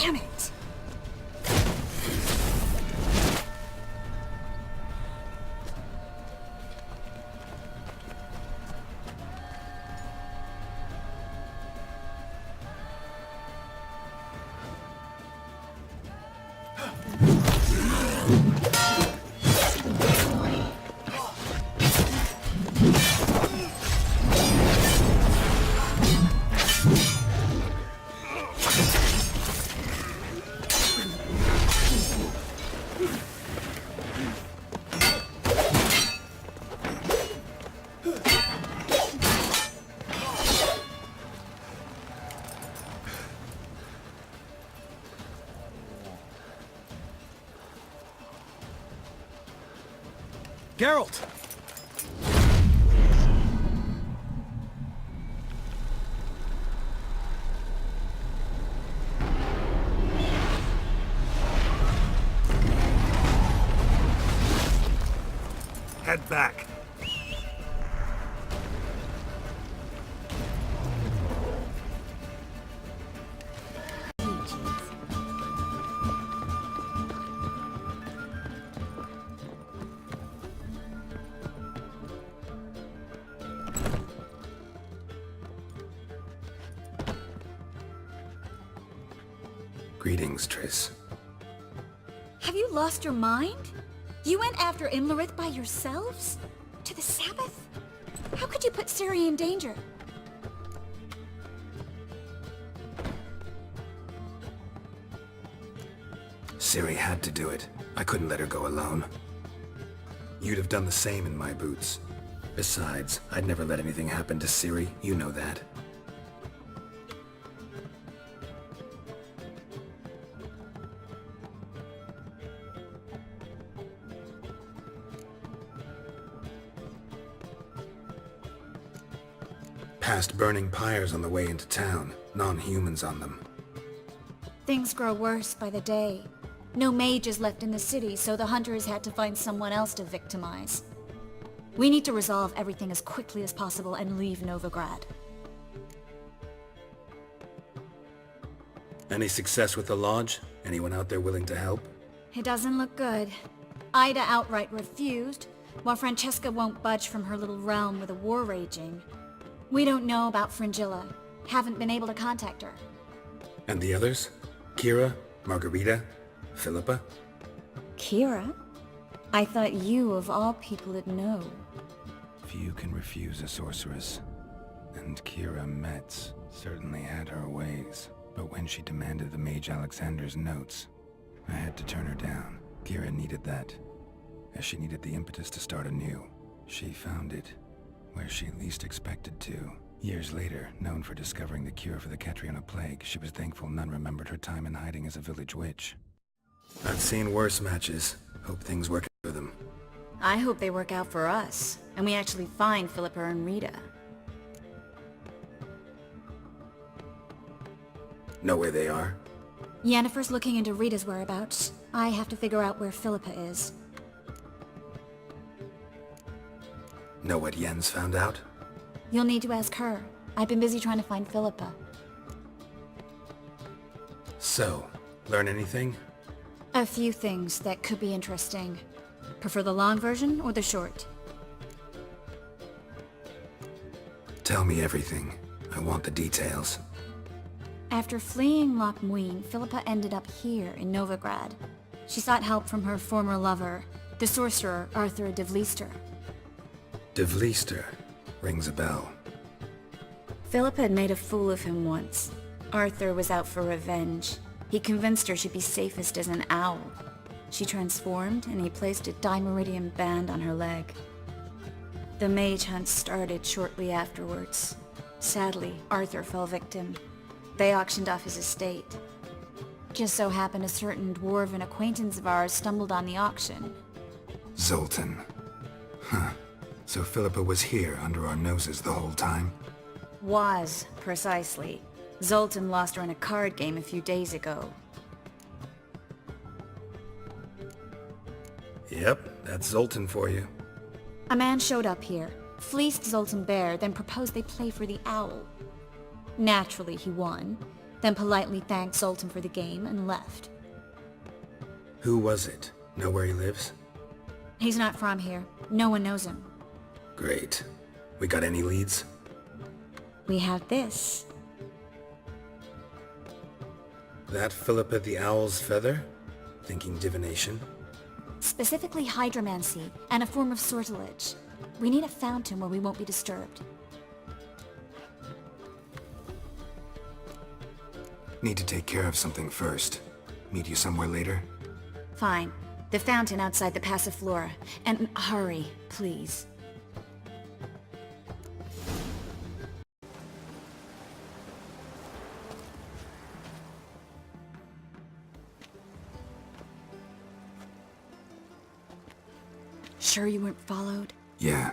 Damn it! Geralt! Head back. Greetings, Triss. Have you lost your mind? You went after Imlerith by yourselves? To the Sabbath? How could you put Ciri in danger? Ciri had to do it. I couldn't let her go alone. You'd have done the same in my boots. Besides, I'd never let anything happen to Ciri, you know that. Past burning pyres on the way into town, non-humans on them. Things grow worse by the day. No mages left in the city, so the hunters had to find someone else to victimize. We need to resolve everything as quickly as possible and leave Novigrad. Any success with the Lodge? Anyone out there willing to help? It doesn't look good. Ida outright refused, while Francesca won't budge from her little realm with a war raging. We don't know about Fringilla. Haven't been able to contact her. And the others? Kira? Margarita? Philippa? Kira? I thought you, of all people, would know. Few can refuse a sorceress. And Kira Metz certainly had her ways. But when she demanded the Mage Alexander's notes, I had to turn her down. Kira needed that, as she needed the impetus to start anew. She found it where she least expected to. Years later, known for discovering the cure for the Catriona plague, she was thankful none remembered her time in hiding as a village witch. I've seen worse matches. Hope things work out for them. I hope they work out for us, and we actually find Philippa and Rita. Know where they are? Yennefer's looking into Rita's whereabouts. I have to figure out where Philippa is. Know what Yen's found out? You'll need to ask her. I've been busy trying to find Philippa. So, learn anything? A few things that could be interesting. Prefer the long version or the short? Tell me everything. I want the details. After fleeing Loch Muin, Philippa ended up here in Novigrad. She sought help from her former lover, the sorcerer Arthur de Vlister. De Vlister rings a bell. Philippa had made a fool of him once. Arthur was out for revenge. He convinced her she'd be safest as an owl. She transformed, and he placed a Dimeridian band on her leg. The mage hunt started shortly afterwards. Sadly, Arthur fell victim. They auctioned off his estate. Just so happened a certain dwarven acquaintance of ours stumbled on the auction. Zoltan. Huh. So Philippa was here under our noses the whole time? Was, precisely. Zoltan lost her in a card game a few days ago. Yep, that's Zoltan for you. A man showed up here, fleeced Zoltan bare, then proposed they play for the owl. Naturally, he won. then politely thanked Sultan for the game and left. Who was it? Know where he lives? He's not from here. No one knows him. Great. We got any leads? We have this. That Philippa the Owl's feather? Thinking divination? Specifically hydromancy, and a form of sortilege. We need a fountain where we won't be disturbed. Need to take care of something first. Meet you somewhere later? Fine. The fountain outside the Passiflora. And hurry, please. Sure you weren't followed? Yeah.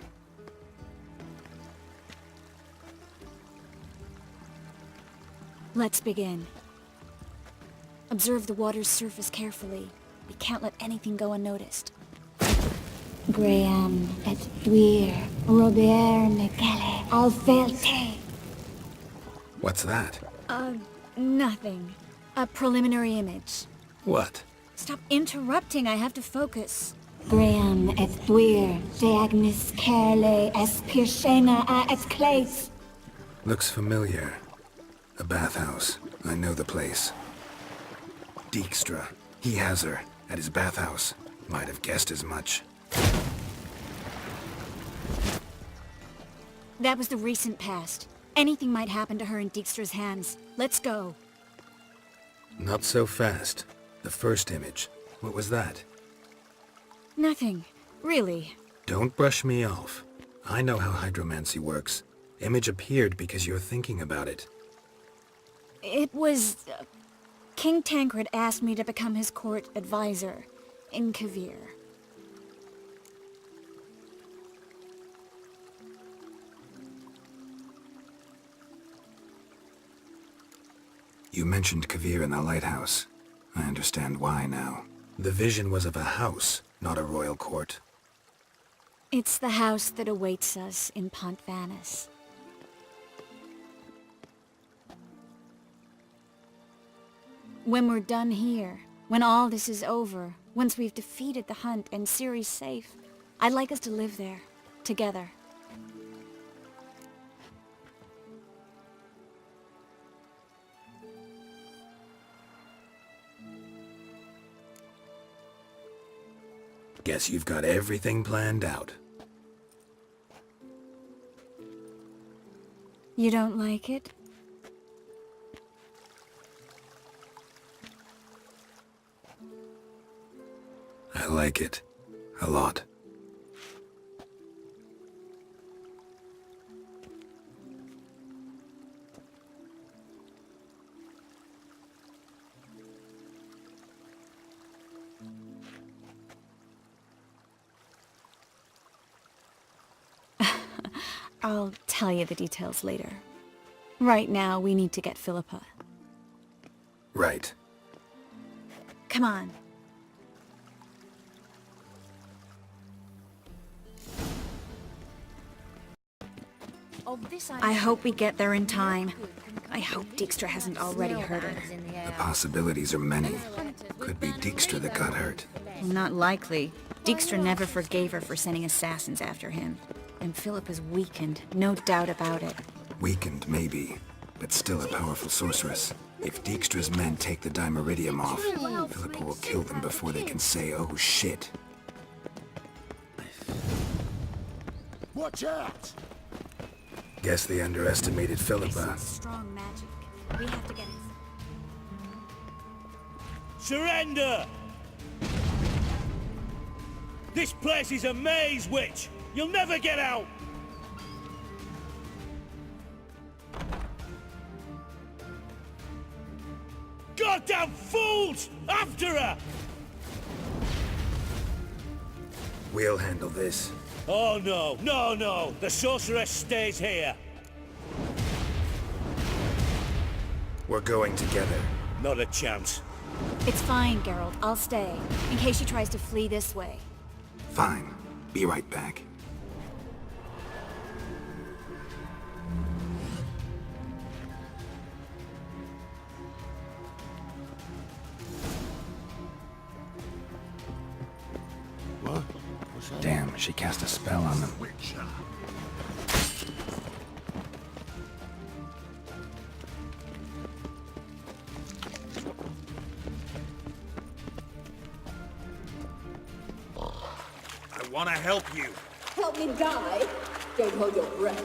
Let's begin. Observe the water's surface carefully. We can't let anything go unnoticed. Graham et Dwyer, Robert Mekele, Alvelte. What's that? Nothing. A preliminary image. What? Stop interrupting, I have to focus. Graham et Dwyer, Deagnis Kerle, es Pirshena a es Claes. Looks familiar. A bathhouse. I know the place. Dijkstra. He has her. At his bathhouse. Might have guessed as much. That was the recent past. Anything might happen to her in Dijkstra's hands. Let's go. Not so fast. The first image. What was that? Nothing. Really. Don't brush me off. I know how hydromancy works. Image appeared because you're thinking about it. It was... King Tancred asked me to become his court advisor in Kavir. You mentioned Kavir in the lighthouse. I understand why now. The vision was of a house, not a royal court. It's the house that awaits us in Pont Vanis. When we're done here, when all this is over, once we've defeated the hunt and Ciri's safe, I'd like us to live there, together. Guess you've got everything planned out. You don't like it? I like it. A lot. I'll tell you the details later. Right now, we need to get Philippa. Right. Come on. I hope we get there in time. I hope Dijkstra hasn't already hurt her. The possibilities are many. Could be Dijkstra that got hurt. Not likely. Dijkstra never forgave her for sending assassins after him. And Philippa's weakened, no doubt about it. Weakened, maybe, but still a powerful sorceress. If Dijkstra's men take the Dimeridium off, Philippa will kill them before they can say, oh shit. Watch out! Guess they underestimated Philippa. Strong magic. We have to get it. Surrender! This place is a maze, witch! You'll never get out! Goddamn fools! After her! We'll handle this. Oh no, no, no! The sorceress stays here! We're going together. Not a chance. It's fine, Geralt. I'll stay, in case she tries to flee this way. Fine. Be right back. She cast a spell on them. I want to help you. Help me die? Don't hold your breath.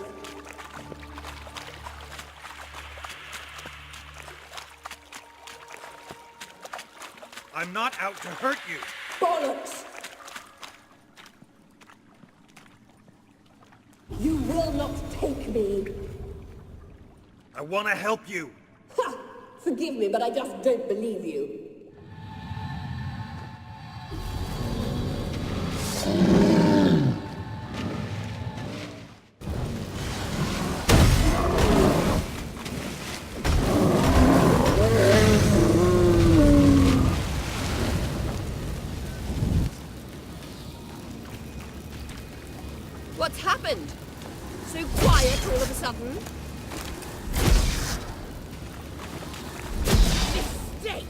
I'm not out to hurt you. Bollocks! You will not take me. I want to help you. Ha! Forgive me, but I just don't believe you. What's happened? So quiet all of a sudden? Mistake!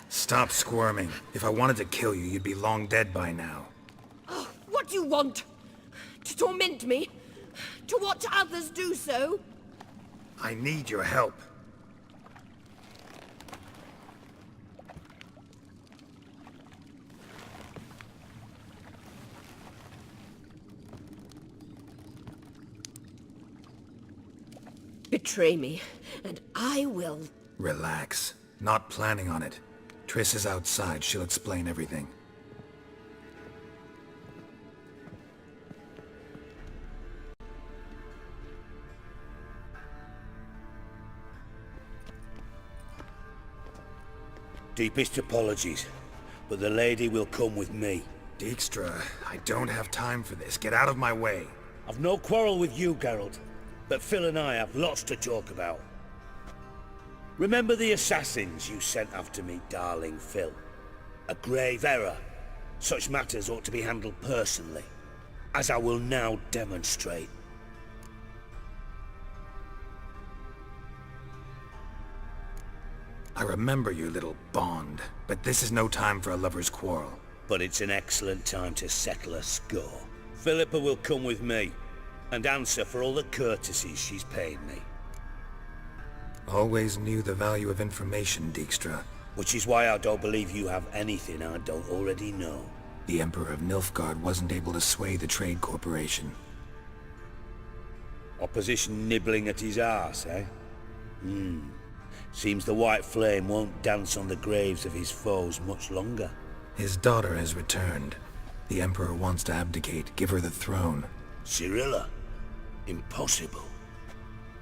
Stop squirming. If I wanted to kill you, you'd be long dead by now. Oh, what do you want? To torment me? To watch others do so? I need your help. Betray me, and I will. Relax. Not planning on it. Triss is outside. She'll explain everything. Deepest apologies, but the lady will come with me. Dijkstra, I don't have time for this. Get out of my way. I've no quarrel with you, Geralt, but Phil and I have lots to talk about. Remember the assassins you sent after me, darling Phil? A grave error. Such matters ought to be handled personally, as I will now demonstrate. I remember your little bond, but this is no time for a lover's quarrel. But it's an excellent time to settle a score. Philippa will come with me, and answer for all the courtesies she's paid me. Always knew the value of information, Dijkstra. Which is why I don't believe you have anything I don't already know. The Emperor of Nilfgaard wasn't able to sway the Trade Corporation. Opposition nibbling at his arse, eh? Seems the White Flame won't dance on the graves of his foes much longer. His daughter has returned. The Emperor wants to abdicate, give her the throne. Cirilla? Impossible.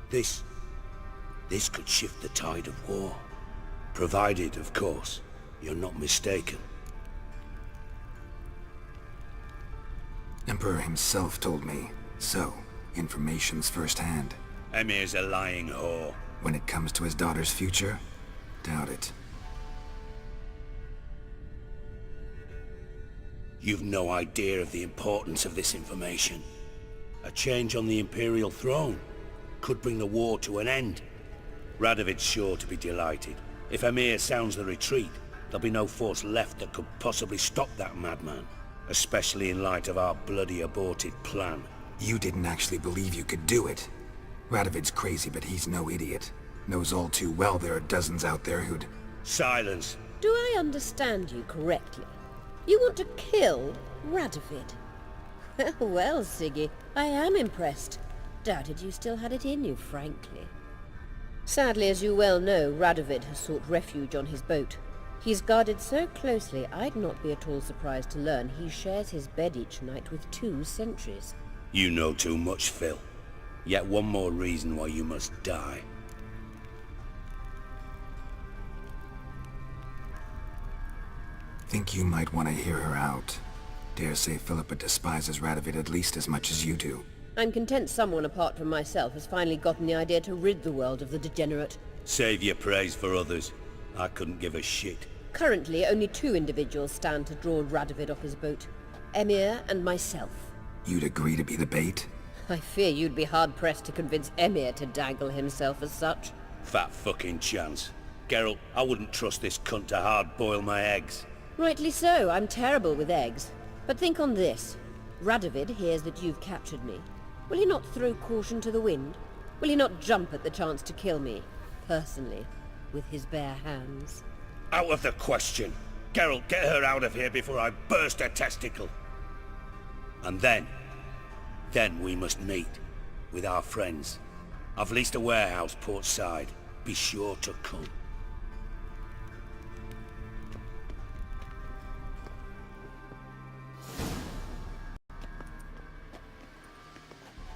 This could shift the tide of war. Provided, of course, you're not mistaken. Emperor himself told me. So, information's firsthand. Emir's a lying whore. When it comes to his daughter's future, doubt it. You've no idea of the importance of this information. A change on the Imperial throne could bring the war to an end. Radovid's sure to be delighted. If Emir sounds the retreat, there'll be no force left that could possibly stop that madman. Especially in light of our bloody aborted plan. You didn't actually believe you could do it. Radovid's crazy, but he's no idiot. Knows all too well there are dozens out there who'd... Silence. Do I understand you correctly? You want to kill Radovid? Well, Siggy, I am impressed. Doubted you still had it in you, frankly. Sadly, as you well know, Radovid has sought refuge on his boat. He's guarded so closely, I'd not be at all surprised to learn he shares his bed each night with 2 sentries. You know too much, Phil. Yet one more reason why you must die. Think you might want to hear her out. Dare say Philippa despises Radovid at least as much as you do. I'm content someone apart from myself has finally gotten the idea to rid the world of the degenerate. Save your praise for others. I couldn't give a shit. Currently, only 2 individuals stand to draw Radovid off his boat. Emir and myself. You'd agree to be the bait? I fear you'd be hard-pressed to convince Emir to dangle himself as such. Fat fucking chance. Geralt, I wouldn't trust this cunt to hard-boil my eggs. Rightly so, I'm terrible with eggs. But think on this. Radovid hears that you've captured me. Will he not throw caution to the wind? Will he not jump at the chance to kill me, personally, with his bare hands? Out of the question. Geralt, get her out of here before I burst her testicle. And then we must meet with our friends. I've leased a warehouse port side. Be sure to come.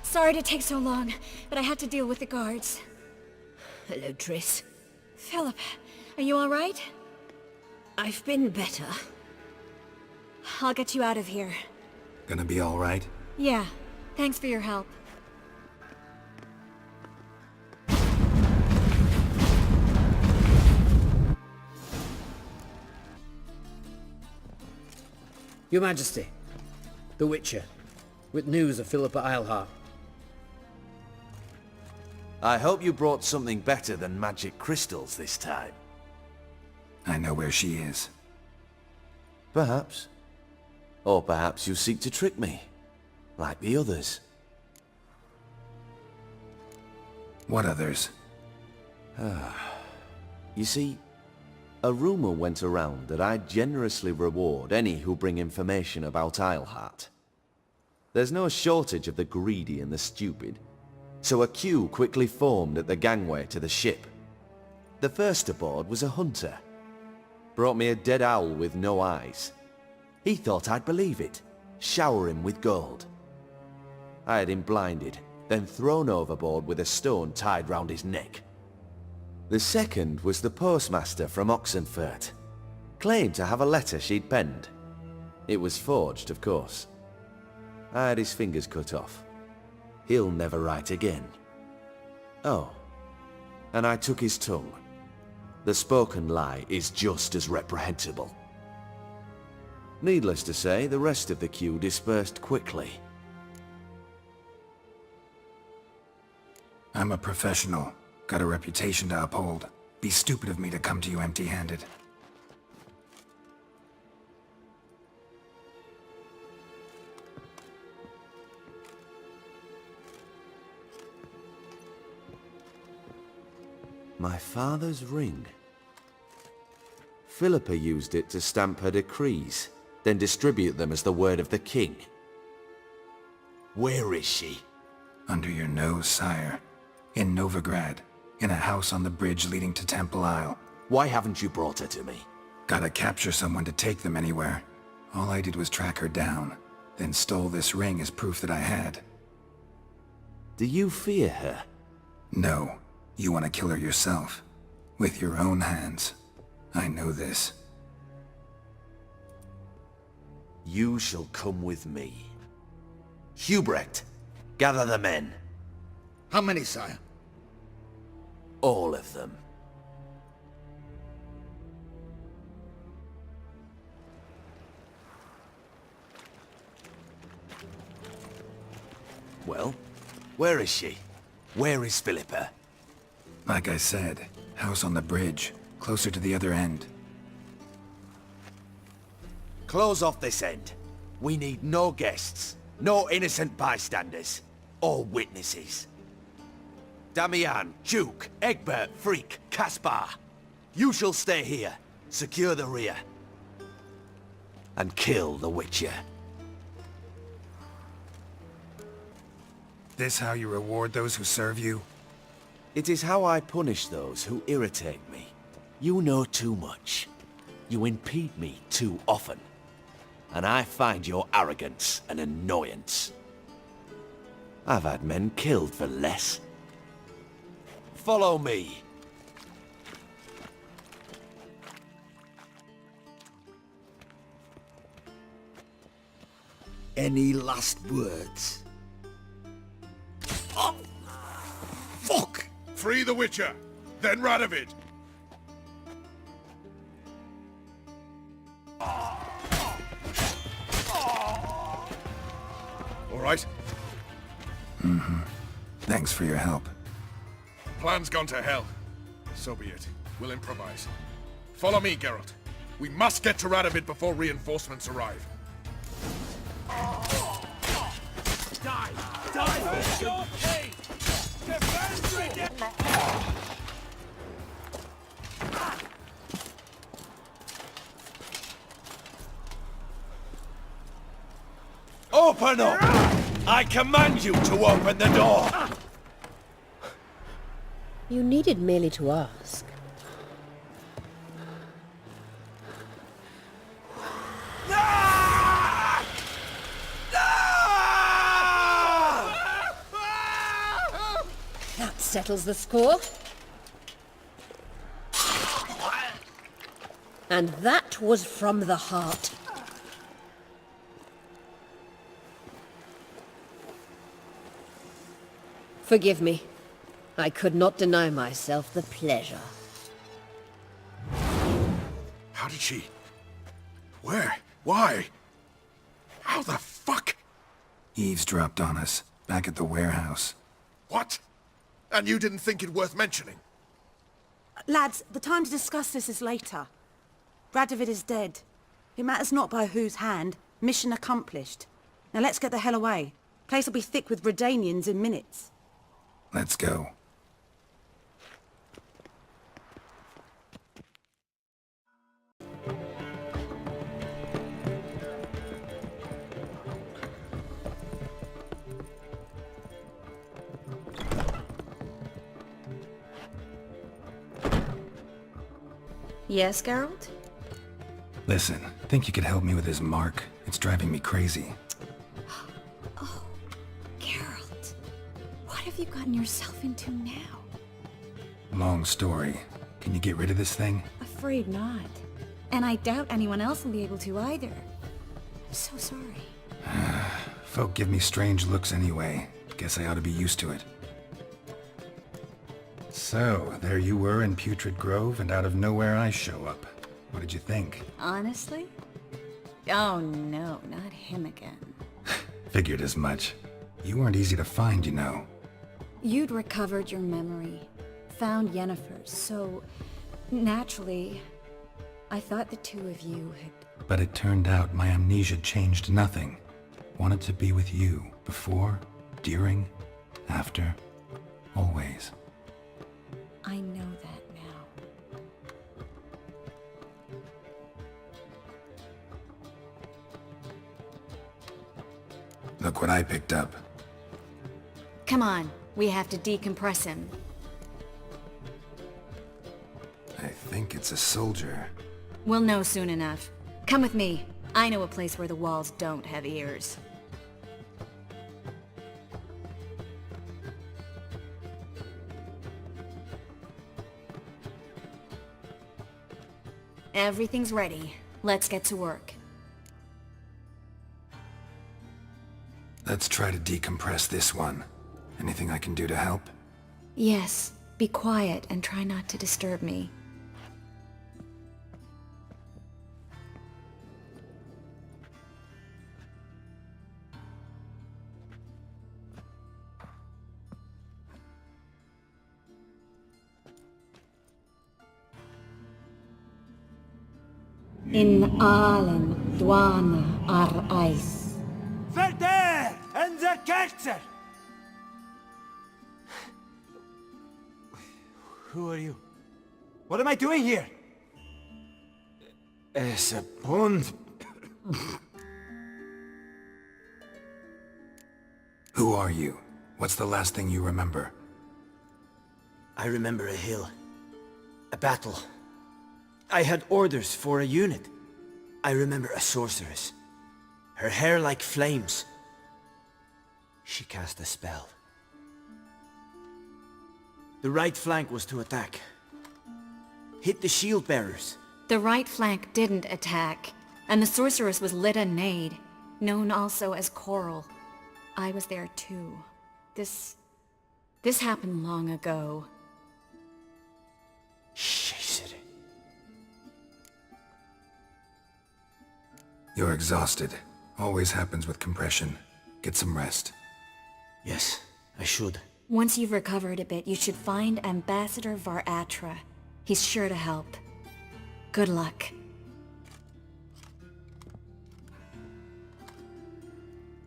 Sorry to take so long, but I had to deal with the guards. Hello, Triss. Philip, are you all right? I've been better. I'll get you out of here. Gonna be all right? Yeah, thanks for your help. Your Majesty, the Witcher, with news of Philippa Eilhart. I hope you brought something better than magic crystals this time. I know where she is. Perhaps. Or perhaps you seek to trick me, like the others. What others? You see, a rumor went around that I generously reward any who bring information about Eilhart. There's no shortage of the greedy and the stupid, so a queue quickly formed at the gangway to the ship. The first aboard was a hunter. Brought me a dead owl with no eyes. He thought I'd believe it, shower him with gold. I had him blinded, then thrown overboard with a stone tied round his neck. The second was the postmaster from Oxenfurt. Claimed to have a letter she'd penned. It was forged, of course. I had his fingers cut off. He'll never write again. Oh, and I took his tongue. The spoken lie is just as reprehensible. Needless to say, the rest of the queue dispersed quickly. I'm a professional. Got a reputation to uphold. Be stupid of me to come to you empty-handed. My father's ring. Philippa used it to stamp her decrees, then distribute them as the word of the king. Where is she? Under your nose, sire. In Novigrad. In a house on the bridge leading to Temple Isle. Why haven't you brought her to me? Gotta capture someone to take them anywhere. All I did was track her down, then stole this ring as proof that I had. Do you fear her? No. You want to kill her yourself. With your own hands. I know this. You shall come with me. Hubrecht, gather the men. How many, sire? All of them. Well, where is she? Where is Philippa? Like I said, house on the bridge, closer to the other end. Close off this end. We need no guests, no innocent bystanders, or witnesses. Damian, Duke, Egbert, Freak, Caspar. You shall stay here, secure the rear, and kill the Witcher. This how you reward those who serve you? It is how I punish those who irritate me. You know too much. You impede me too often. And I find your arrogance an annoyance. I've had men killed for less. Follow me. Any last words? Oh, fuck! Free the Witcher! then Radovid. All right? Thanks for your help. Plan's gone to hell. So be it. We'll improvise. Follow me, Geralt. We must get to Radovid before reinforcements arrive. Die! Die! Open up! I command you to open the door! You needed merely to ask. That settles the score. And that was from the heart. Forgive me. I could not deny myself the pleasure. How did she... Where? Why? How the fuck? Eavesdropped on us, back at the warehouse. What? And you didn't think it worth mentioning? Lads, the time to discuss this is later. Radovid is dead. It matters not by whose hand. Mission accomplished. Now let's get the hell away. Place will be thick with Redanians in minutes. Let's go. Yes, Geralt? Listen, think you could help me with this mark? It's driving me crazy. Oh, Geralt. What have you gotten yourself into now? Long story. Can you get rid of this thing? Afraid not. And I doubt anyone else will be able to either. I'm so sorry. Folk give me strange looks anyway. Guess I ought to be used to it. So, there you were in Putrid Grove, and out of nowhere I show up. What did you think? Honestly? Oh no, not him again. Figured as much. You weren't easy to find, you know. You'd recovered your memory, found Yennefer's, so naturally, I thought the two of you had... But it turned out my amnesia changed nothing. Wanted to be with you, before, during, after, always. I know that now. Look what I picked up. Come on, we have to decompress him. I think it's a soldier. We'll know soon enough. Come with me. I know a place where the walls don't have ears. Everything's ready. Let's get to work. Let's try to decompress this one. Anything I can do to help? Yes, be quiet and try not to disturb me. In Allen, Dwana, ar Eis. Verder and the Kerzer! Who are you? What am I doing here? Es a pond. Who are you? What's the last thing you remember? I remember a hill. A battle. I had orders for a unit. I remember a sorceress. Her hair like flames. She cast a spell. The right flank was to attack. Hit the shield bearers. The right flank didn't attack, and the sorceress was Lita Nade, known also as Coral. I was there too. This happened long ago. Shit. You're exhausted. Always happens with compression. Get some rest. Yes, I should. Once you've recovered a bit, you should find Ambassador Varatra. He's sure to help. Good luck.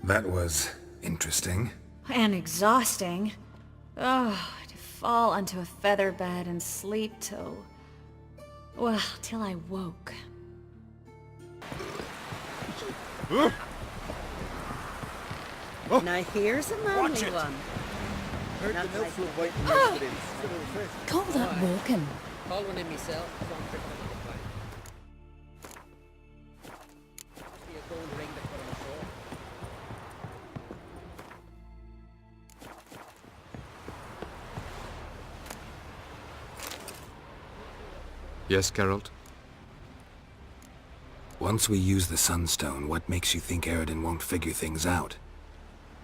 That was interesting. And exhausting. Oh, to fall onto a feather bed and sleep till... well, till I woke. Now here's a manly one. Call that walking. Call one in myself. Yes, Geralt? Once we use the Sunstone, what makes you think Eredin won't figure things out?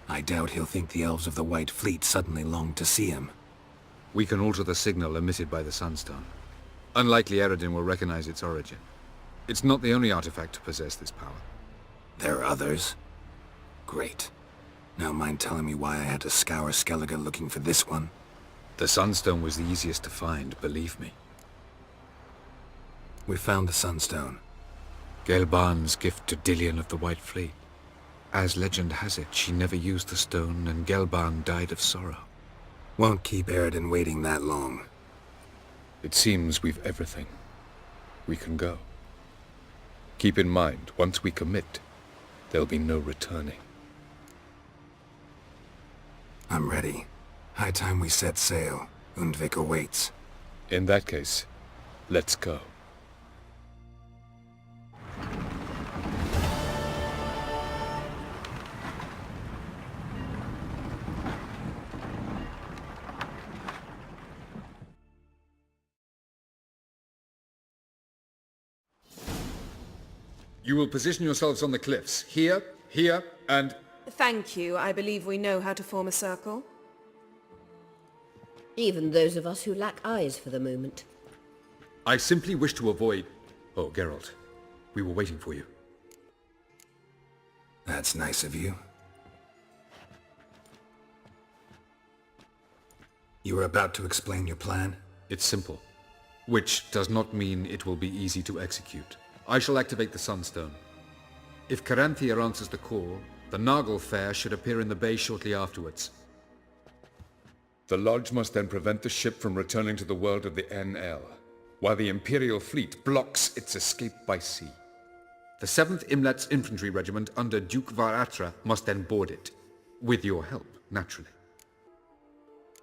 I doubt he'll think the Elves of the White Fleet suddenly longed to see him. We can alter the signal emitted by the Sunstone. Unlikely Eredin will recognize its origin. It's not the only artifact to possess this power. There are others? Great. Now mind telling me why I had to scour Skellige looking for this one? The Sunstone was the easiest to find, believe me. We found the Sunstone. Gelban's gift to Dillion of the White Fleet. As legend has it, she never used the stone, and Gelban died of sorrow. Won't keep Eredin waiting that long. It seems we've everything. We can go. Keep in mind, once we commit, there'll be no returning. I'm ready. High time we set sail. Undvik awaits. In that case, let's go. You will position yourselves on the cliffs. Here, here, and... Thank you. I believe we know how to form a circle. Even those of us who lack eyes for the moment. I simply wish to avoid... Oh, Geralt. We were waiting for you. That's nice of you. You were about to explain your plan? It's simple. Which does not mean it will be easy to execute. I shall activate the Sunstone. If Caranthia answers the call, the Nagel Fair should appear in the bay shortly afterwards. The Lodge must then prevent the ship from returning to the world of the NL, while the Imperial fleet blocks its escape by sea. The 7th Imlet's Infantry Regiment under Duke Varatra must then board it. With your help, naturally.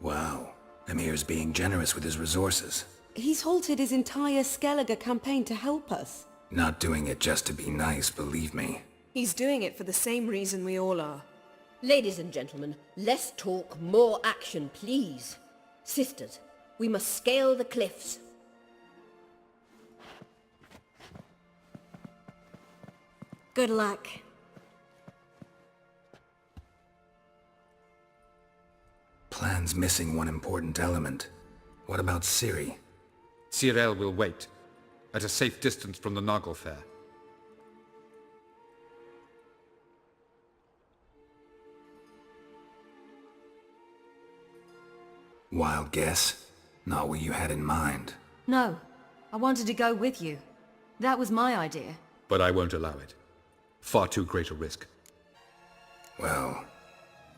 Wow. Emir's being generous with his resources. He's halted his entire Skellige campaign to help us. Not doing it just to be nice, believe me. He's doing it for the same reason we all are. Ladies and gentlemen, less talk, more action, please. Sisters, we must scale the cliffs. Good luck. Plan's missing one important element. What about Ciri? Cyril will wait, at a safe distance from the Nagel Fair. Wild guess? Not what you had in mind. No. I wanted to go with you. That was my idea. But I won't allow it. Far too great a risk. Well,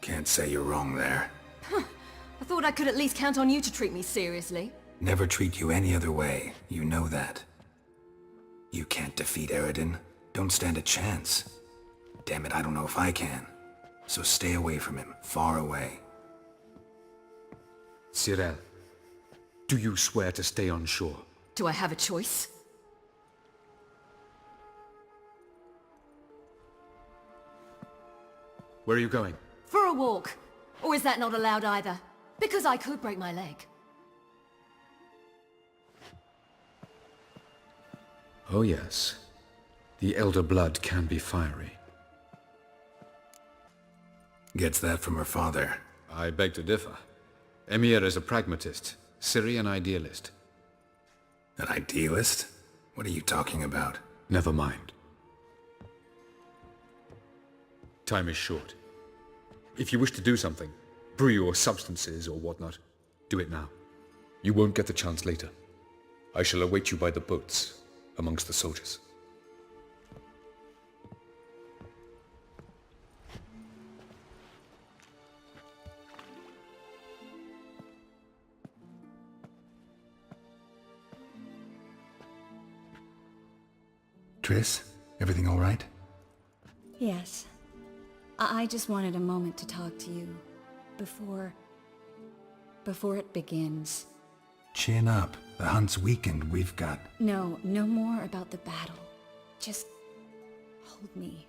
can't say you're wrong there. I thought I could at least count on you to treat me seriously. Never treat you any other way. You know that. You can't defeat Eredin. Don't stand a chance. Damn it, I don't know if I can. So stay away from him. Far away. Cyril, do you swear to stay on shore? Do I have a choice? Where are you going? For a walk. Or is that not allowed either? Because I could break my leg. Oh yes. The Elder Blood can be fiery. Gets that from her father. I beg to differ. Emir is a pragmatist, Ciri an idealist. An idealist? What are you talking about? Never mind. Time is short. If you wish to do something, brew your substances or whatnot, do it now. You won't get the chance later. I shall await you by the boats, amongst the soldiers. Triss, everything all right? Yes. I just wanted a moment to talk to you. Before it begins. Chin up. The hunt's weakened. We've got... No more about the battle. Just hold me.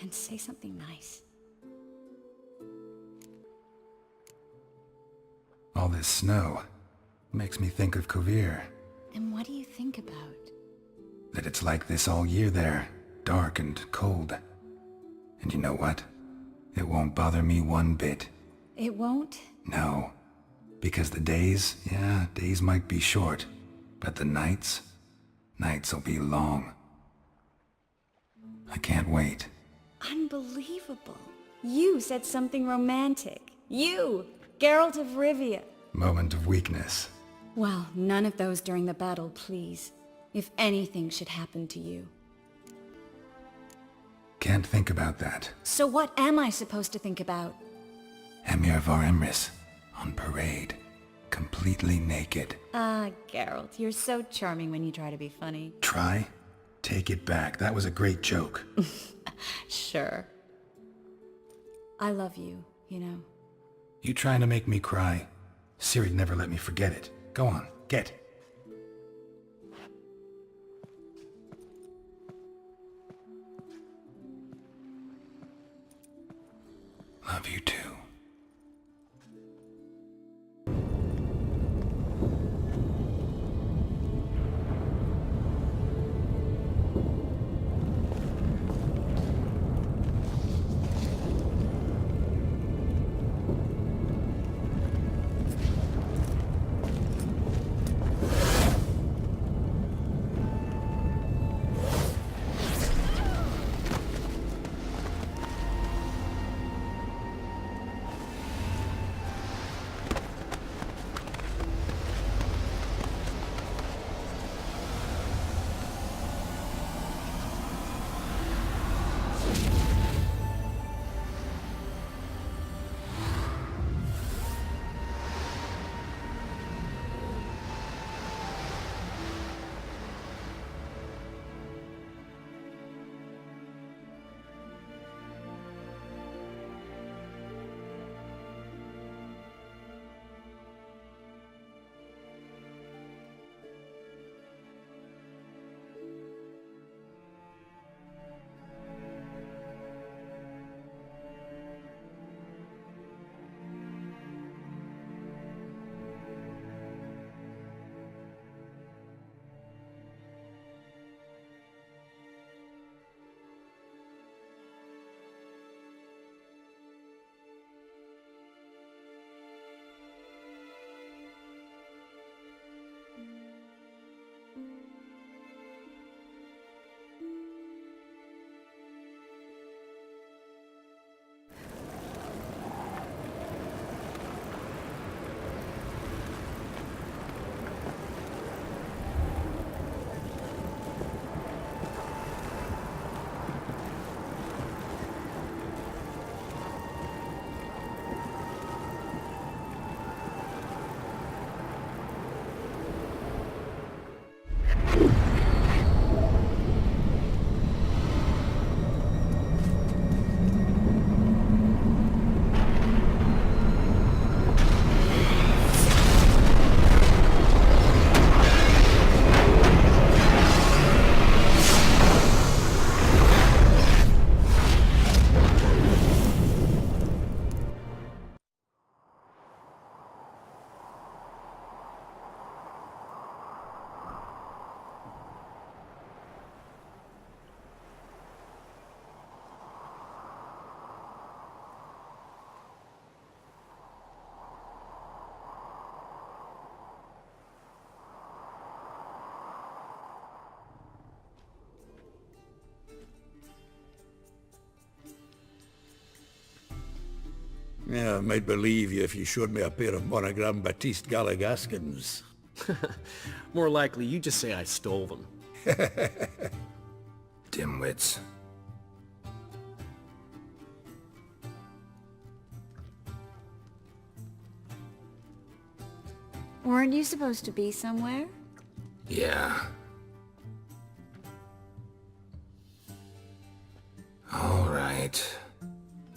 And say something nice. All this snow makes me think of Kovir. And what do you think about? That it's like this all year there. Dark and cold. And you know what? It won't bother me one bit. It won't? No. Because the days might be short. But the nights will be long. I can't wait. Unbelievable. You said something romantic. You, Geralt of Rivia. Moment of weakness. Well, none of those during the battle, please. If anything should happen to you. Can't think about that. So what am I supposed to think about? Emir Var Emrys, on parade, completely naked. Ah, Geralt, you're so charming when you try to be funny. Try? Take it back. That was a great joke. Sure. I love you, you know. You trying to make me cry? Ciri'd never let me forget it. Go on, get. Love you too. Yeah, I might believe you if you showed me a pair of monogram Batiste Galligaskins. More likely, you just say I stole them. Dimwits. Weren't you supposed to be somewhere? Yeah. All right.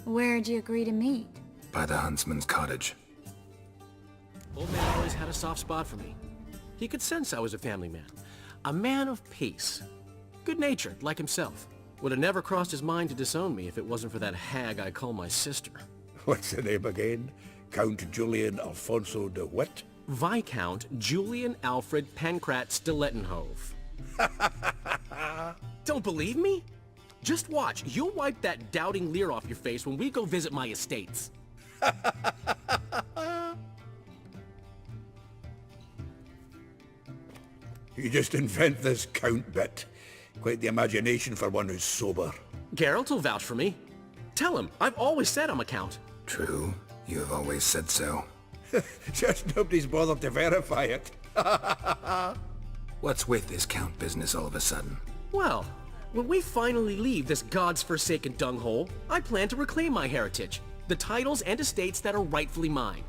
Where'd you agree to meet? By the huntsman's cottage. Old man always had a soft spot for me. He could sense I was a family man. A man of peace. Good-natured, like himself. Would have never crossed his mind to disown me if it wasn't for that hag I call my sister. What's the name again? Count Julian Alfonso de Witt? Viscount Julian Alfred Pancrat Stilettenhove. Don't believe me? Just watch. You'll wipe that doubting leer off your face when we go visit my estates. You just invent this count bit. Quite the imagination for one who's sober. Geralt will vouch for me. Tell him, I've always said I'm a count. True. You have always said so. Just nobody's bothered to verify it. What's with this count business all of a sudden? Well, when we finally leave this god's forsaken dunghole, I plan to reclaim my heritage. The titles and estates that are rightfully mine.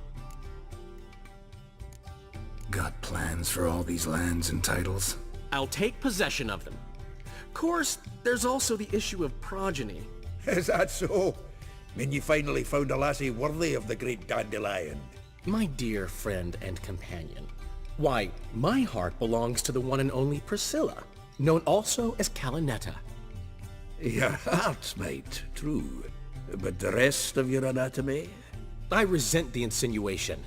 Got plans for all these lands and titles? I'll take possession of them. Of course, there's also the issue of progeny. Is that so? Mean you finally found a lassie worthy of the great dandelion? My dear friend and companion. Why, my heart belongs to the one and only Priscilla, known also as Calinetta. Your heart, mate, true. But the rest of your anatomy? I resent the insinuation,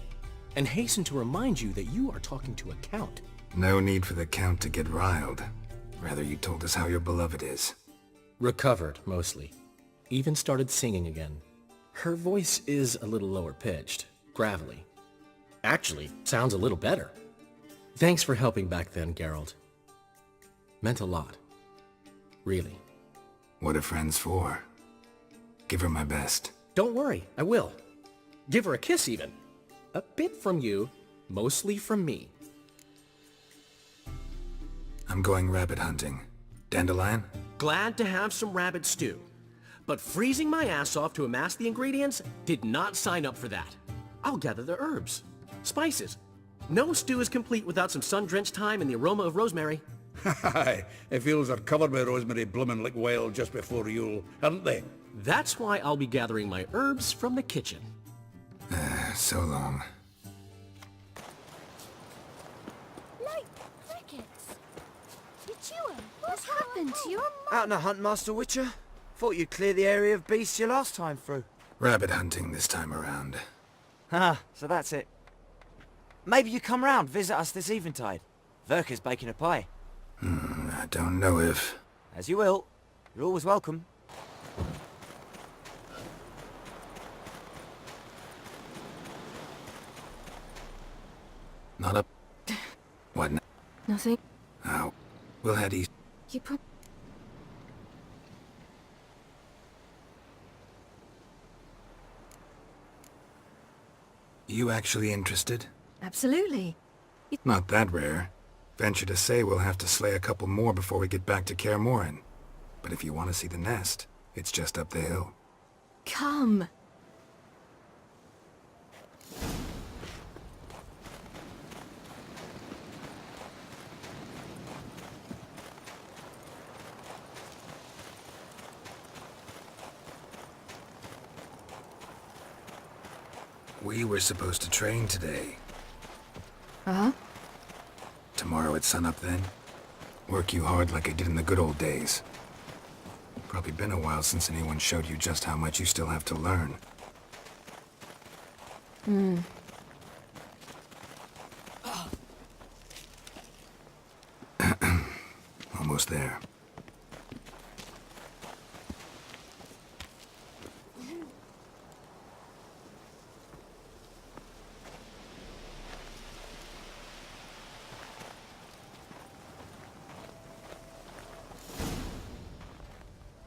and hasten to remind you that you are talking to a count. No need for the count to get riled. Rather, you told us how your beloved is. Recovered, mostly. Even started singing again. Her voice is a little lower pitched, gravelly. Actually, sounds a little better. Thanks for helping back then, Geralt. Meant a lot. Really. What are friends for? Give her my best. Don't worry, I will. Give her a kiss, even. A bit from you, mostly from me. I'm going rabbit hunting. Dandelion? Glad to have some rabbit stew. But freezing my ass off to amass the ingredients did not sign up for that. I'll gather the herbs, spices. No stew is complete without some sun-drenched thyme and the aroma of rosemary. Aye, the fields are covered with rosemary blooming like wild just before Yule, aren't they? That's why I'll be gathering my herbs from the kitchen. So long. Like crickets. Yachua, what's happened to your Out on a hunt, Master Witcher? Thought you'd clear the area of bestial last time through. Rabbit hunting this time around. Ah, so that's it. Maybe you come round, visit us this eventide. Verka's baking a pie. I don't know if... As you will. You're always welcome. Not a... What now? Nothing. Oh, we'll head east. You You actually interested? Absolutely. Not that rare. Venture to say we'll have to slay a couple more before we get back to Kaer Morhen. But if you want to see the nest, it's just up the hill. Come. We were supposed to train today. Uh-huh. Tomorrow at sunup then? Work you hard like I did in the good old days. Probably been a while since anyone showed you just how much you still have to learn. Almost there.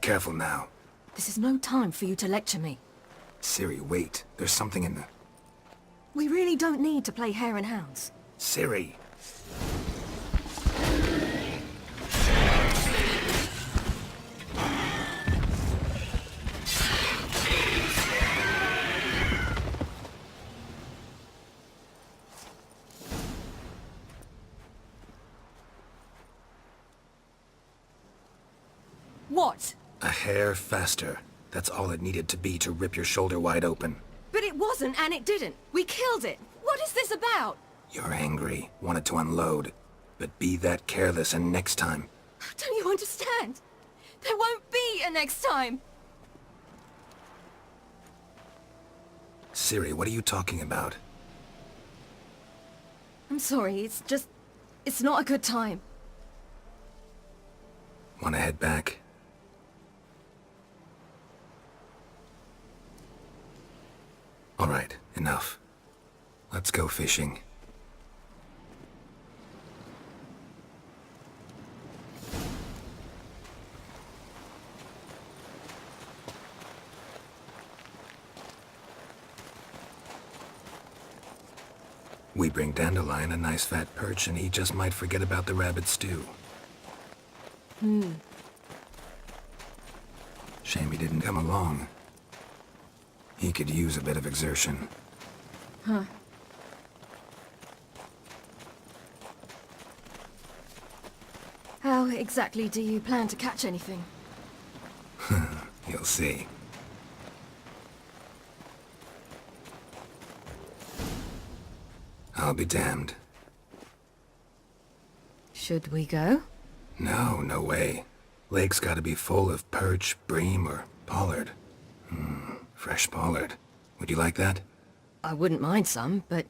Careful now. This is no time for you to lecture me. Ciri, wait. There's something in the... We really don't need to play hare and hounds. Ciri! What? A hair faster. That's all it needed to be to rip your shoulder wide open. But it wasn't, and it didn't. We killed it. What is this about? You're angry, wanted to unload. But be that careless and next time. Don't you understand? There won't be a next time. Ciri, what are you talking about? I'm sorry, it's not a good time. Want to head back? All right, enough. Let's go fishing. We bring Dandelion a nice fat perch and he just might forget about the rabbit stew. Shame he didn't come along. He could use a bit of exertion. Huh. How exactly do you plan to catch anything? You'll see. I'll be damned. Should we go? No, no way. Lake's gotta be full of perch, bream, or pollard. Fresh pollard. Would you like that? I wouldn't mind some, but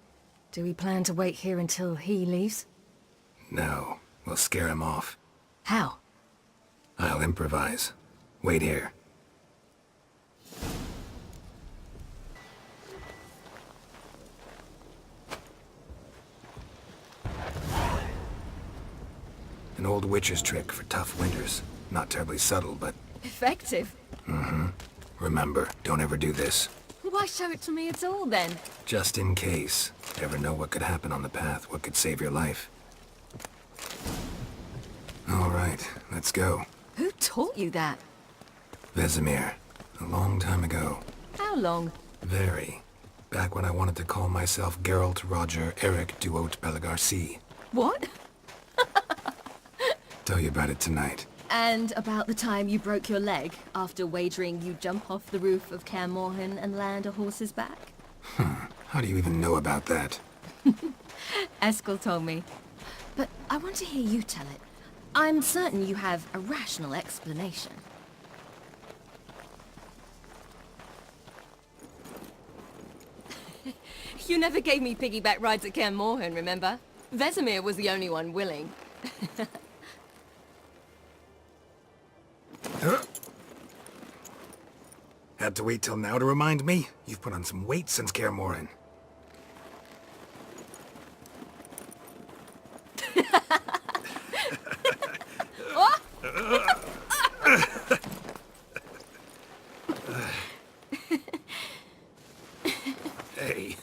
do we plan to wait here until he leaves? No. We'll scare him off. How? I'll improvise. Wait here. An old witcher's trick for tough winters. Not terribly subtle, but... Effective? Remember, don't ever do this. Why show it to me at all, then? Just in case. Never know what could happen on the path, what could save your life. All right, let's go. Who taught you that? Vesemir. A long time ago. How long? Very. Back when I wanted to call myself Geralt Roger Eric Duote Belagarcy. What? Tell you about it tonight. And about the time you broke your leg after wagering you'd jump off the roof of Kaer Morhen and land a horse's back? How do you even know about that? Eskel told me. But I want to hear you tell it. I'm certain you have a rational explanation. You never gave me piggyback rides at Kaer Morhen, remember? Vesemir was the only one willing. Had to wait till now to remind me? You've put on some weight since Kaer Morhen. Hey.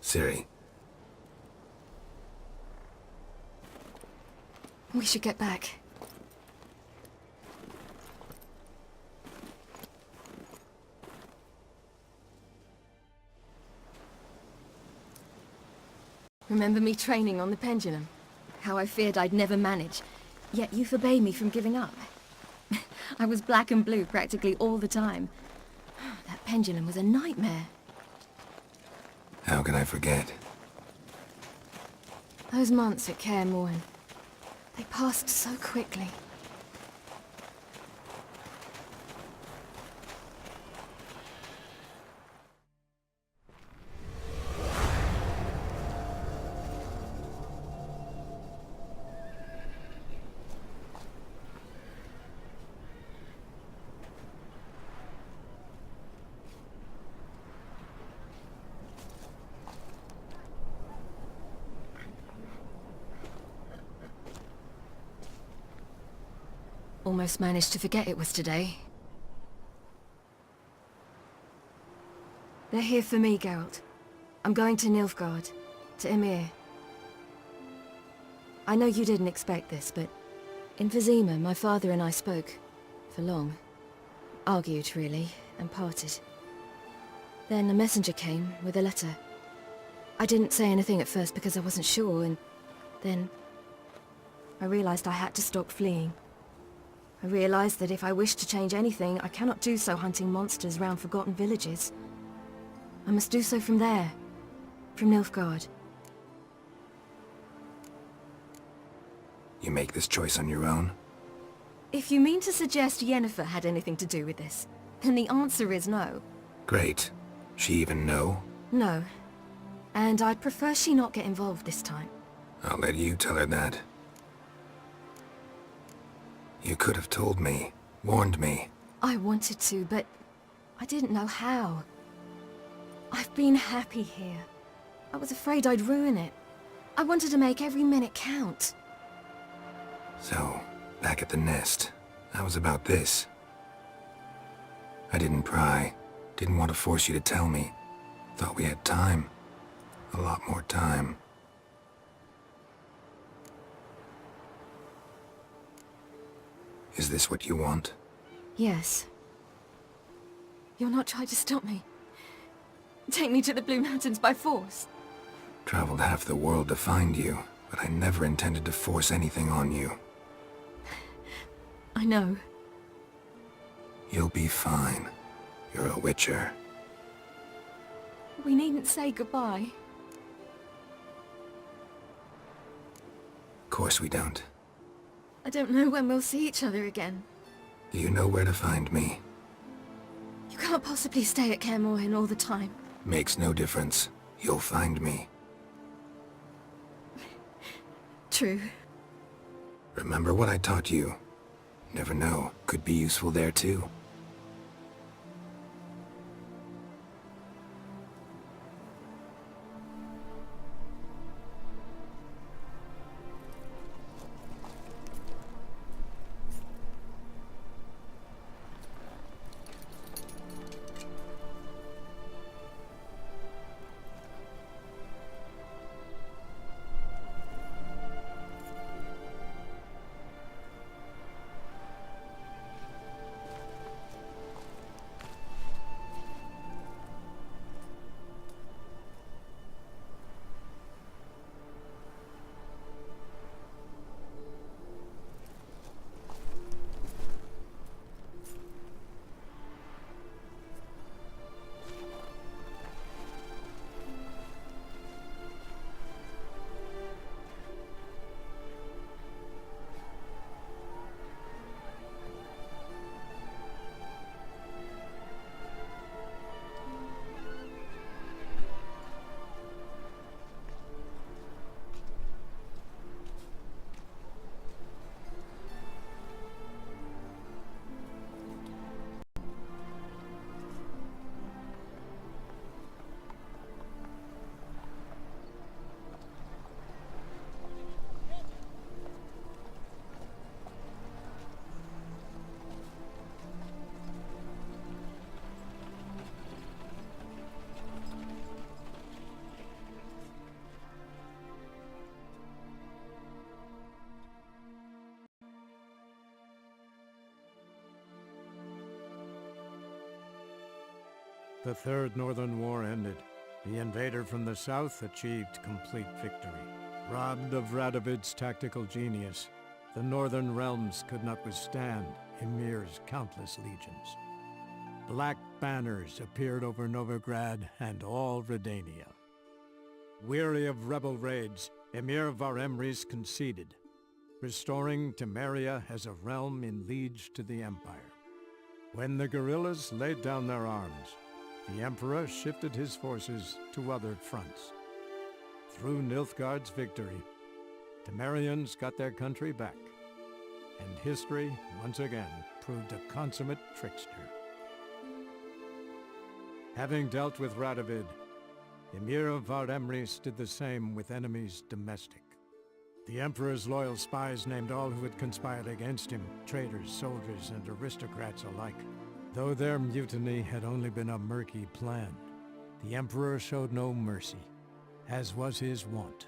Ciri. We should get back. Remember me training on the pendulum? How I feared I'd never manage, yet you forbade me from giving up. I was black and blue practically all the time. That pendulum was a nightmare. How can I forget? Those months at Kaer Morhen, they passed so quickly. Almost managed to forget it was today. They're here for me, Geralt. I'm going to Nilfgaard, to Emir. I know you didn't expect this, but in Vizima, my father and I spoke. For long. Argued, really, and parted. Then a messenger came with a letter. I didn't say anything at first because I wasn't sure, and then I realized I had to stop fleeing. I realized that if I wish to change anything, I cannot do so hunting monsters round forgotten villages. I must do so from there, from Nilfgaard. You make this choice on your own? If you mean to suggest Yennefer had anything to do with this, then the answer is no. Great. She even know? No. And I'd prefer she not get involved this time. I'll let you tell her that. You could have told me, warned me. I wanted to, but I didn't know how. I've been happy here. I was afraid I'd ruin it. I wanted to make every minute count. So, back at the nest, I was about this. I didn't pry, didn't want to force you to tell me. Thought we had time. A lot more time. Is this what you want? Yes. You'll not try to stop me. Take me to the Blue Mountains by force. Traveled half the world to find you, but I never intended to force anything on you. I know. You'll be fine. You're a Witcher. We needn't say goodbye. Of course we don't. I don't know when we'll see each other again. You know where to find me. You can't possibly stay at Kaer Morhen all the time. Makes no difference. You'll find me. True. Remember what I taught you. Never know. Could be useful there too. The Third Northern War ended. The invader from the south achieved complete victory. Robbed of Radovid's tactical genius, the northern realms could not withstand Emir's countless legions. Black banners appeared over Novigrad and all Redania. Weary of rebel raids, Emir Var-Emreis conceded, restoring Temeria as a realm in liege to the Empire. When the guerrillas laid down their arms, the Emperor shifted his forces to other fronts. Through Nilfgaard's victory, Temerians got their country back, and history once again proved a consummate trickster. Having dealt with Radovid, Emir of Var-Emreis did the same with enemies domestic. The Emperor's loyal spies named all who had conspired against him, traitors, soldiers, and aristocrats alike. Though their mutiny had only been a murky plan, the Emperor showed no mercy, as was his wont.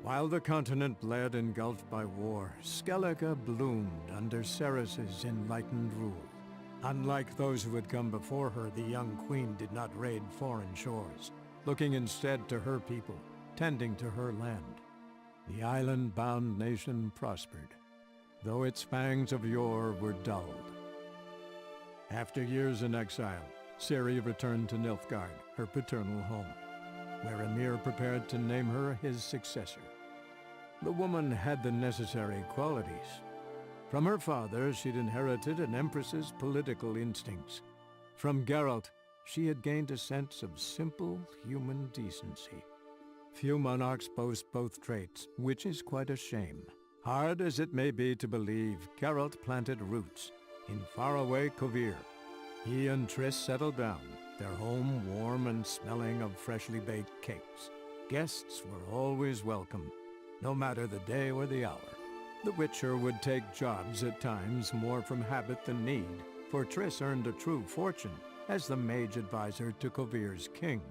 While the continent bled engulfed by war, Skellige bloomed under Ceres's enlightened rule. Unlike those who had come before her, the young queen did not raid foreign shores, looking instead to her people, tending to her land. The island-bound nation prospered, though its fangs of yore were dulled. After years in exile, Ciri returned to Nilfgaard, her paternal home, where Emir prepared to name her his successor. The woman had the necessary qualities. From her father, she'd inherited an empress's political instincts. From Geralt, she had gained a sense of simple human decency. Few monarchs boast both traits, which is quite a shame. Hard as it may be to believe, Geralt planted roots in faraway Kovir. He and Triss settled down, their home warm and smelling of freshly baked cakes. Guests were always welcome, no matter the day or the hour. The Witcher would take jobs at times more from habit than need, for Triss earned a true fortune as the mage advisor to Kovir's king.